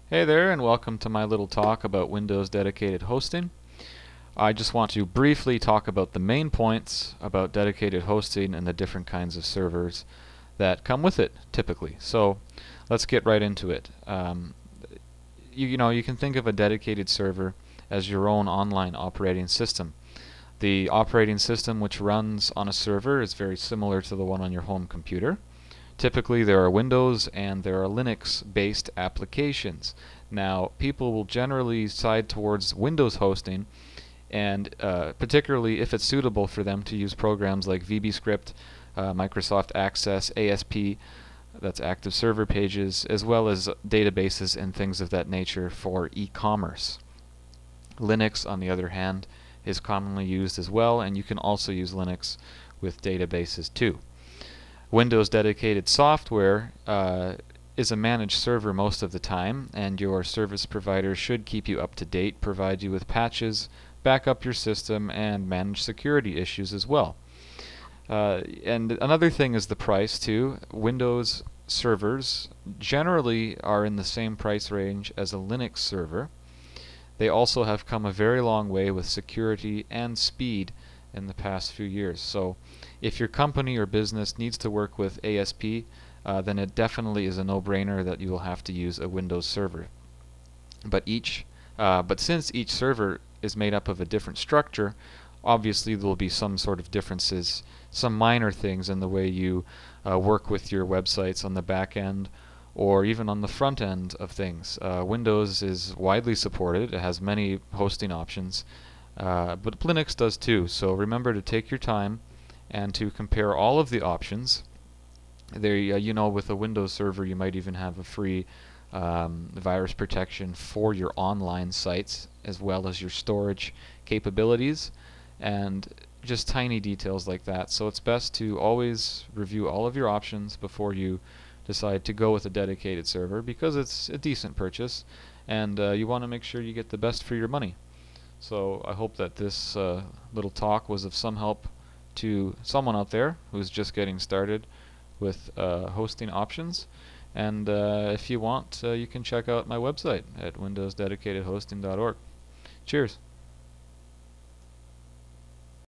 Hey there, and welcome to my little talk about Windows dedicated hosting. I just want to briefly talk about the main points about dedicated hosting and the different kinds of servers that come with it typically. So let's get right into it. You can think of a dedicated server as your own online operating system. The operating system which runs on a server is very similar to the one on your home computer. Typically there are Windows and there are Linux-based applications. Now, people will generally side towards Windows hosting, and particularly if it's suitable for them to use programs like VBScript, Microsoft Access, ASP, that's Active Server Pages, as well as databases and things of that nature for e-commerce. Linux, on the other hand, is commonly used as well, and you can also use Linux with databases too. Windows dedicated software is a managed server most of the time, and your service provider should keep you up to date, provide you with patches, back up your system, and manage security issues as well. And another thing is the price too. Windows servers generally are in the same price range as a Linux server. They also have come a very long way with security and speed in the past few years. So if your company or business needs to work with ASP, then it definitely is a no-brainer that you will have to use a Windows server. But since each server is made up of a different structure, obviously there will be some sort of differences, some minor things in the way you work with your websites on the back end or even on the front end of things. Windows is widely supported. It has many hosting options, but Linux does too. So remember to take your time and to compare all of the options. With a Windows server, you might even have a free virus protection for your online sites as well as your storage capabilities and just tiny details like that. So it's best to always review all of your options before you decide to go with a dedicated server, because it's a decent purchase and you want to make sure you get the best for your money. So I hope that this little talk was of some help to someone out there who's just getting started with hosting options. And if you want, you can check out my website at windowsdedicatedhosting.org. Cheers.